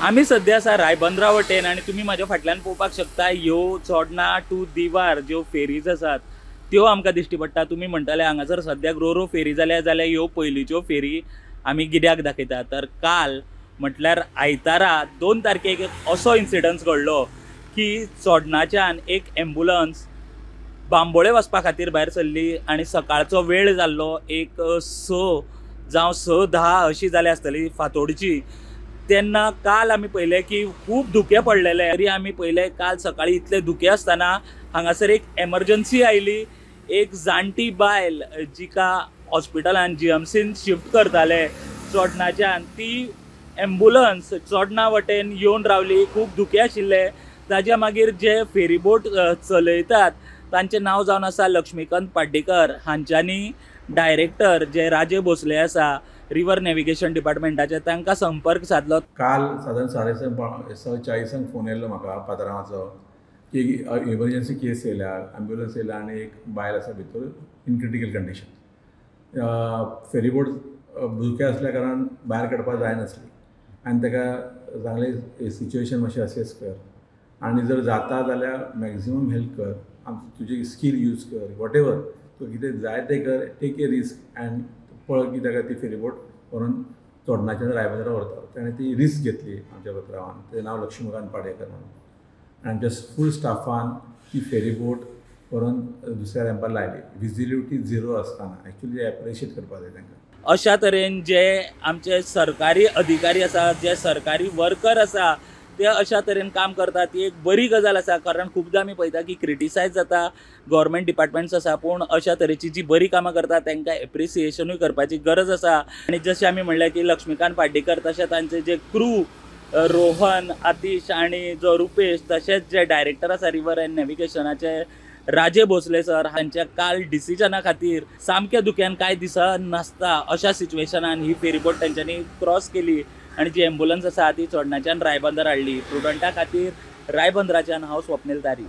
आम्ही सध्या आसा रायबंदरा वटेन आणि तुम्ही माझ्या फाटल्यान पळोवपाक शकता ह्यो चोडणा टू दिवार ज्यो फेरीज आसात त्यो आमकां दिश्टी पडटा। तुम्ही म्हणटाले हांगासर सद्याक रो फेरी जाल्यार ह्यो पयलींच्यो फेरी आमी कित्याक दाखयता, तर काल म्हटल्यार आयतारा 2 तारखेक एक असो इन्सिडन्स घडलो की चोडणाच्यान एक एम्बुलन्स बांबोळे वचपा खातीर भायर सरली आणि सकाळचो वेळ जाल्लो एक 6:10 अशी जाली आसतली फांतोडची। तेन्ना काल आमी पळयलें की खूब धुकें पडलेले, तरी आमी पळयलें काल सकाळी इतले धुकें आसतना हांगासर एक एमर्जन्सी आयली। एक जाणटी बायल जिका हॉस्पिटलान जीएमसीन शिफ्ट करताले चोडणाच्यान, ती एम्बुलन्स चोडणा वटेन येवन रावली। खूब धुकें आशिल्लें। ताज्या मागीर जे फेरीबोट चलयतात तांचें नांव जावन आसा लक्ष्मीकांत पाड्डेकर। हांच्यांनी डायरेक्टर जे राजे भोसले आसा रिवर नॅव्हिगेशन डिपार्टमेंटाचे तांकां संपर्क साधलो। काल साधारण 6:40 फोन येयल्लो म्हाका पात्रांवाचो की इमर्जन्सी केस येयल्या, ॲम्ब्युलन्स येयल्या आणि एक बायल आसा भितर इन क्रिटिकल कंडिशन। फेरीबोट धुकें आसल्या कारण भायर काडपाक जायनासली आनी ताका सांगलें सिच्युएशन मातशें असेस कर आनी जर जाता जाल्यार मॅक्झिमम हेल्प कर, तुजी स्कील यूज कर, वॉट एवर तूं कितें जाय तें कर, टेक ए रिस्क एंड पळय की ताका ती फेरीबोट व्हरून चोडणाच्यान रायबंदरा व्हरता। ताणें ती रिस्क घेतली आमच्या पात्रांवान, तें नांव लक्ष्मीकांत पाडेकर म्हणून, आनी आमच्या फूल स्टाफान ती फेरीबोट व्हरून दुसऱ्या रॅम्पार लायली। विजिबिलिटी 0 आसतना एक्चुअली एप्रिशिएट करपाक जाय तांकां। अशा तरेन जे आमचे सरकारी अधिकारी आसा, जे सरकारी वर्कर आसा, ते अशा तरेन काम करतात, ती एक बरी गजाल आसा। कारण खुबदां आमी पळयता की क्रिटिसायज जाता गव्हर्मेंट डिपार्टमेंट्स आसा, पूण अशा तरेची जी बरी कामां करता तांकां एप्रिसिएशनूय करपाची गरज आसा। आनी जशें आमी म्हणलें की लक्ष्मीकांत पाड्डेकर, तशें तांचे जे क्रू रोहन, आतिश आणि जो रुपेश, तशेंच जे डायरेक्टर आसा river end नॅव्हिगेशनाचे Raje Bhosale sir, हांच्या काल डिसिजना खातीर सामक्या धुक्यान कांय दिसा नासता अशा सिच्युएशनान ही फेरीबोट तेंच्यांनी क्रॉस केली आणि जी एम्बुलन्स आसा ती चोडणाच्यान रायबंदर हाडली। प्रुडंटा खातीर रायबंदराच्यान हांव स्वप्नील तारी।